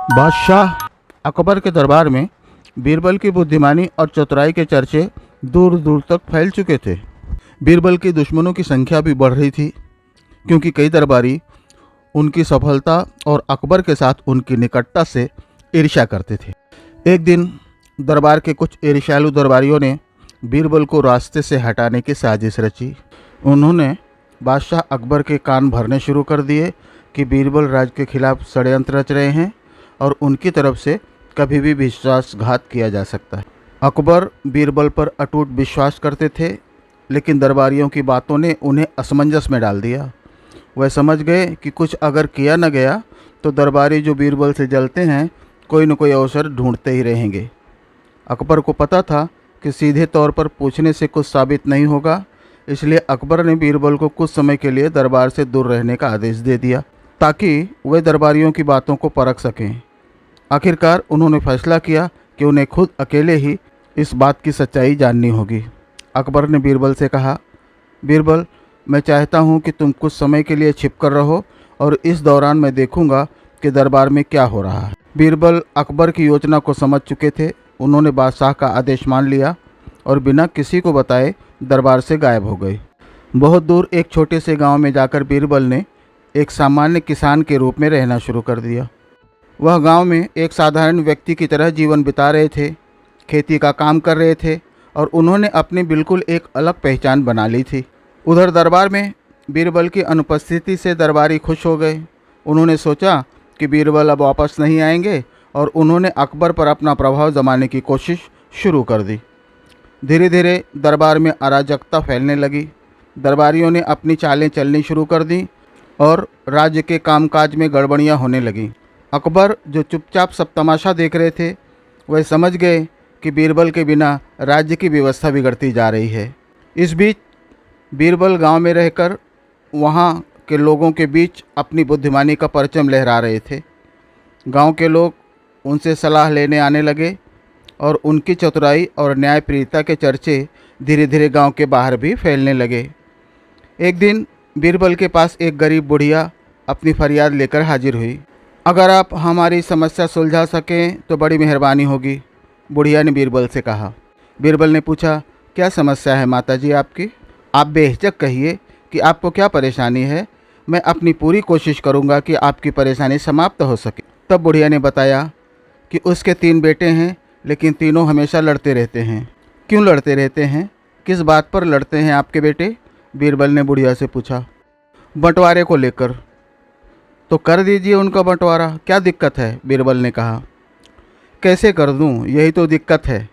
बादशाह अकबर के दरबार में बीरबल की बुद्धिमानी और चतुराई के चर्चे दूर दूर तक फैल चुके थे। बीरबल के दुश्मनों की संख्या भी बढ़ रही थी, क्योंकि कई दरबारी उनकी सफलता और अकबर के साथ उनकी निकटता से ईर्ष्या करते थे। एक दिन दरबार के कुछ ईर्ष्यालु दरबारियों ने बीरबल को रास्ते से हटाने की साजिश रची। उन्होंने बादशाह अकबर के कान भरने शुरू कर दिए कि बीरबल राज्य के खिलाफ षड्यंत्र रच रहे हैं और उनकी तरफ से कभी भी विश्वासघात किया जा सकता है। अकबर बीरबल पर अटूट विश्वास करते थे, लेकिन दरबारियों की बातों ने उन्हें असमंजस में डाल दिया। वह समझ गए कि कुछ अगर किया न गया तो दरबारी जो बीरबल से जलते हैं कोई न कोई अवसर ढूंढते ही रहेंगे। अकबर को पता था कि सीधे तौर पर पूछने से कुछ साबित नहीं होगा, इसलिए अकबर ने बीरबल को कुछ समय के लिए दरबार से दूर रहने का आदेश दे दिया, ताकि वे दरबारियों की बातों को परख सकें। आखिरकार उन्होंने फैसला किया कि उन्हें खुद अकेले ही इस बात की सच्चाई जाननी होगी। अकबर ने बीरबल से कहा, बीरबल, मैं चाहता हूं कि तुम कुछ समय के लिए छिप कर रहो और इस दौरान मैं देखूंगा कि दरबार में क्या हो रहा है। बीरबल अकबर की योजना को समझ चुके थे। उन्होंने बादशाह का आदेश मान लिया और बिना किसी को बताए दरबार से गायब हो गए। बहुत दूर एक छोटे से गांव में जाकर बीरबल ने एक सामान्य किसान के रूप में रहना शुरू कर दिया। वह गांव में एक साधारण व्यक्ति की तरह जीवन बिता रहे थे, खेती का काम कर रहे थे और उन्होंने अपनी बिल्कुल एक अलग पहचान बना ली थी। उधर दरबार में बीरबल की अनुपस्थिति से दरबारी खुश हो गए। उन्होंने सोचा कि बीरबल अब वापस नहीं आएंगे और उन्होंने अकबर पर अपना प्रभाव जमाने की कोशिश शुरू कर दी। धीरे धीरे दरबार में अराजकता फैलने लगी। दरबारियों ने अपनी चालें चलनी शुरू कर दी और राज्य के कामकाज में गड़बड़ियां होने लगीं। अकबर, जो चुपचाप सब तमाशा देख रहे थे, वह समझ गए कि बीरबल के बिना राज्य की व्यवस्था बिगड़ती जा रही है। इस बीच बीरबल गांव में रहकर वहां के लोगों के बीच अपनी बुद्धिमानी का परचम लहरा रहे थे। गांव के लोग उनसे सलाह लेने आने लगे और उनकी चतुराई और न्यायप्रियता के चर्चे धीरे धीरे गांव के बाहर भी फैलने लगे। एक दिन बीरबल के पास एक गरीब बुढ़िया अपनी फरियाद लेकर हाजिर हुई। अगर आप हमारी समस्या सुलझा सकें तो बड़ी मेहरबानी होगी, बुढ़िया ने बीरबल से कहा। बीरबल ने पूछा, क्या समस्या है माताजी आपकी? आप बेहिचक कहिए कि आपको क्या परेशानी है। मैं अपनी पूरी कोशिश करूंगा कि आपकी परेशानी समाप्त हो सके। तब बुढ़िया ने बताया कि उसके 3 बेटे हैं, लेकिन तीनों हमेशा लड़ते रहते हैं। क्यों लड़ते रहते हैं? किस बात पर लड़ते हैं आपके बेटे? बीरबल ने बुढ़िया से पूछा। बंटवारे को लेकर। तो कर दीजिए उनका बंटवारा, क्या दिक्कत है? बीरबल ने कहा। कैसे कर दूं, यही तो दिक्कत है।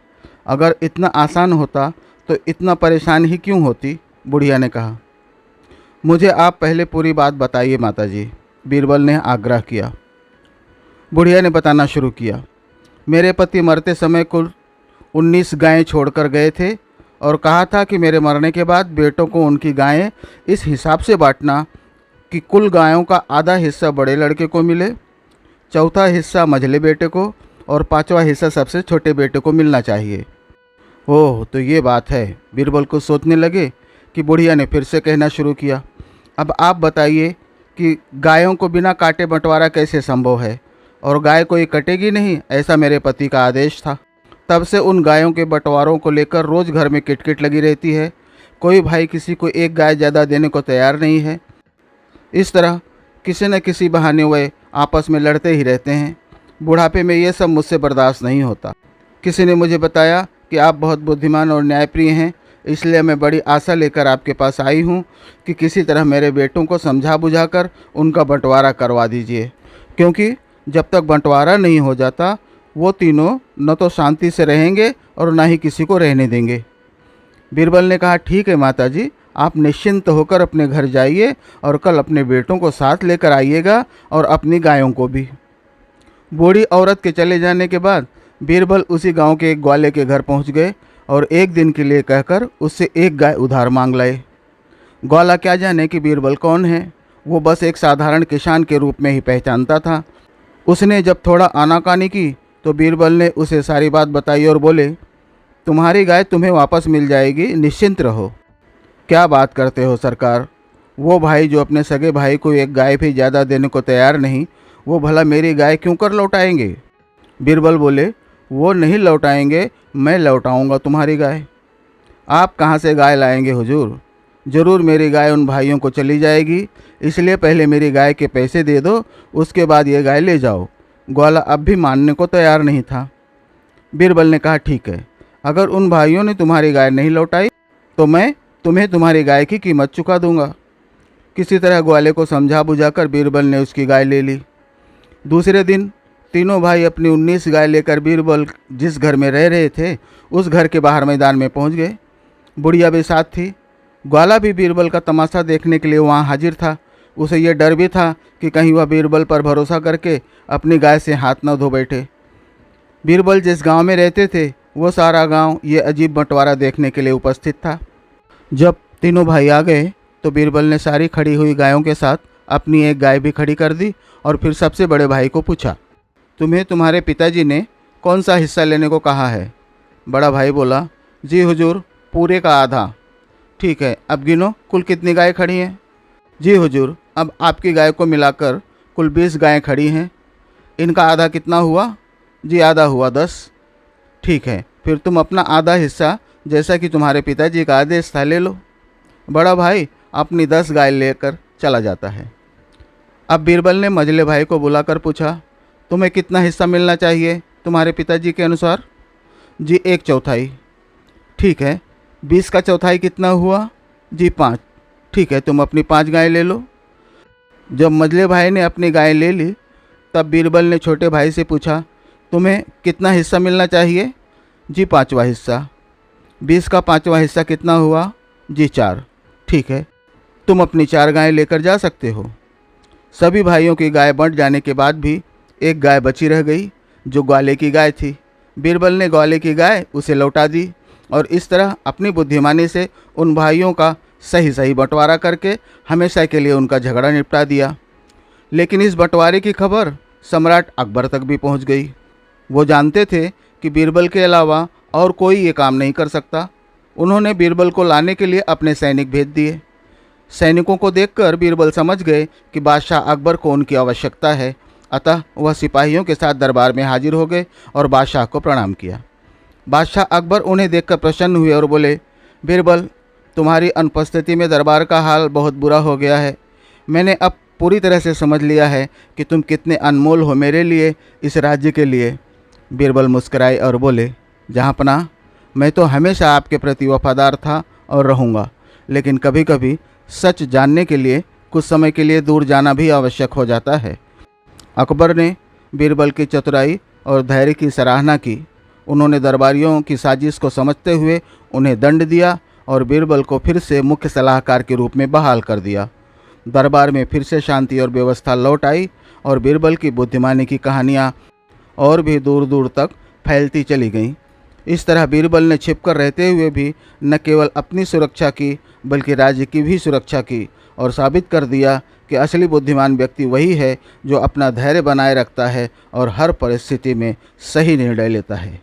अगर इतना आसान होता तो इतना परेशान ही क्यों होती? बुढ़िया ने कहा। मुझे आप पहले पूरी बात बताइए माताजी, बीरबल ने आग्रह किया। बुढ़िया ने बताना शुरू किया। मेरे पति मरते समय कुल 19 गायें छोड़कर गए थे और कहा था कि मेरे मरने के बाद बेटों को उनकी गायें इस हिसाब से बांटना कि कुल गायों का आधा हिस्सा बड़े लड़के को मिले, चौथा हिस्सा मझले बेटे को और 5वां हिस्सा सबसे छोटे बेटे को मिलना चाहिए। ओह, तो ये बात है। बीरबल को सोचने लगे कि बुढ़िया ने फिर से कहना शुरू किया। अब आप बताइए कि गायों को बिना काटे बंटवारा कैसे संभव है? और गाय कोई कटेगी नहीं, ऐसा मेरे पति का आदेश था। तब से उन गायों के बंटवारों को लेकर रोज़ घर में किटकिट लगी रहती है। कोई भाई किसी को एक गाय ज़्यादा देने को तैयार नहीं है। इस तरह किसी न किसी बहाने वे आपस में लड़ते ही रहते हैं। बुढ़ापे में ये सब मुझसे बर्दाश्त नहीं होता। किसी ने मुझे बताया कि आप बहुत बुद्धिमान और न्यायप्रिय हैं, इसलिए मैं बड़ी आशा लेकर आपके पास आई हूँ कि किसी तरह मेरे बेटों को समझा बुझाकर उनका बंटवारा करवा दीजिए, क्योंकि जब तक बंटवारा नहीं हो जाता वो तीनों न तो शांति से रहेंगे और न ही किसी को रहने देंगे। बीरबल ने कहा, ठीक है माताजी, आप निश्चिंत होकर अपने घर जाइए और कल अपने बेटों को साथ लेकर आइएगा और अपनी गायों को भी। बूढ़ी औरत के चले जाने के बाद बीरबल उसी गांव के एक ग्वाले के घर पहुंच गए और एक दिन के लिए कहकर उससे एक गाय उधार मांग लाए। ग्वाला क्या जाने कि बीरबल कौन है, वो बस एक साधारण किसान के रूप में ही पहचानता था। उसने जब थोड़ा आनाकानी की तो बीरबल ने उसे सारी बात बताई और बोले, तुम्हारी गाय तुम्हें वापस मिल जाएगी, निश्चिंत रहो। क्या बात करते हो सरकार? वो भाई जो अपने सगे भाई को एक गाय भी ज़्यादा देने को तैयार नहीं, वो भला मेरी गाय क्यों कर लौटाएंगे? बीरबल बोले, वो नहीं लौटाएंगे, मैं लौटाऊंगा तुम्हारी गाय। आप कहाँ से गाय लाएंगे हुजूर? ज़रूर मेरी गाय उन भाइयों को चली जाएगी, इसलिए पहले मेरी गाय के पैसे दे दो, उसके बाद ये गाय ले जाओ। ग्वाला अब भी मानने को तैयार नहीं था। बीरबल ने कहा, ठीक है, अगर उन भाइयों ने तुम्हारी गाय नहीं लौटाई तो मैं तुम्हें तुम्हारी गाय की कीमत चुका दूंगा। किसी तरह ग्वाले को समझा बुझाकर बीरबल ने उसकी गाय ले ली। दूसरे दिन तीनों भाई अपनी 19 गाय लेकर बीरबल जिस घर में रह रहे थे उस घर के बाहर मैदान में पहुंच गए। बुढ़िया भी साथ थी। ग्वाला भी बीरबल का तमाशा देखने के लिए वहां हाजिर था। उसे यह डर भी था कि कहीं वह बीरबल पर भरोसा करके अपनी गाय से हाथ न धो बैठे। बीरबल जिस गांव में रहते थे वो सारा गांव ये अजीब बंटवारा देखने के लिए उपस्थित था। जब तीनों भाई आ गए तो बीरबल ने सारी खड़ी हुई गायों के साथ अपनी एक गाय भी खड़ी कर दी और फिर सबसे बड़े भाई को पूछा, तुम्हें तुम्हारे पिताजी ने कौन सा हिस्सा लेने को कहा है? बड़ा भाई बोला, जी हुजूर, पूरे का आधा। ठीक है, अब गिनो कुल कितनी गाय खड़ी हैं? जी हुजूर, अब आपकी गाय को मिलाकर कुल 20 गायें खड़ी हैं। इनका आधा कितना हुआ? जी आधा हुआ 10। ठीक है, फिर तुम अपना आधा हिस्सा जैसा कि तुम्हारे पिताजी का आदेश था ले लो। बड़ा भाई अपनी 10 गाय लेकर चला जाता है। अब बीरबल ने मझले भाई को बुलाकर पूछा, तुम्हें कितना हिस्सा मिलना चाहिए तुम्हारे पिताजी के अनुसार? जी 1/4। ठीक है, 20 का चौथाई कितना हुआ? जी 5। ठीक है, तुम अपनी 5 गायें ले लो। जब मझले भाई ने अपनी गाय ले ली तब बीरबल ने छोटे भाई से पूछा, तुम्हें कितना हिस्सा मिलना चाहिए? जी 5वां हिस्सा। 20 का 5वां हिस्सा कितना हुआ? जी 4। ठीक है, तुम अपनी 4 गायें लेकर जा सकते हो। सभी भाइयों की गाय बंट जाने के बाद भी एक गाय बची रह गई जो ग्वाले की गाय थी। बीरबल ने ग्वाले की गाय उसे लौटा दी और इस तरह अपनी बुद्धिमानी से उन भाइयों का सही सही बंटवारा करके हमेशा के लिए उनका झगड़ा निपटा दिया। लेकिन इस बंटवारे की खबर सम्राट अकबर तक भी पहुंच गई। वो जानते थे कि बीरबल के अलावा और कोई ये काम नहीं कर सकता। उन्होंने बीरबल को लाने के लिए अपने सैनिक भेज दिए। सैनिकों को देखकर बीरबल समझ गए कि बादशाह अकबर को उनकी आवश्यकता है, अतः वह सिपाहियों के साथ दरबार में हाजिर हो गए और बादशाह को प्रणाम किया। बादशाह अकबर उन्हें देखकर प्रसन्न हुए और बोले, बीरबल, तुम्हारी अनुपस्थिति में दरबार का हाल बहुत बुरा हो गया है। मैंने अब पूरी तरह से समझ लिया है कि तुम कितने अनमोल हो मेरे लिए, इस राज्य के लिए। बीरबल मुस्कुराए और बोले, जहाँपनाह, मैं तो हमेशा आपके प्रति वफादार था और रहूँगा, लेकिन कभी कभी सच जानने के लिए कुछ समय के लिए दूर जाना भी आवश्यक हो जाता है। अकबर ने बीरबल की चतुराई और धैर्य की सराहना की। उन्होंने दरबारियों की साजिश को समझते हुए उन्हें दंड दिया और बीरबल को फिर से मुख्य सलाहकार के रूप में बहाल कर दिया। दरबार में फिर से शांति और व्यवस्था लौट आई और बीरबल की बुद्धिमानी की कहानियाँ और भी दूर दूर तक फैलती चली गईं। इस तरह बीरबल ने छिपकर रहते हुए भी न केवल अपनी सुरक्षा की बल्कि राज्य की भी सुरक्षा की और साबित कर दिया कि असली बुद्धिमान व्यक्ति वही है जो अपना धैर्य बनाए रखता है और हर परिस्थिति में सही निर्णय लेता है।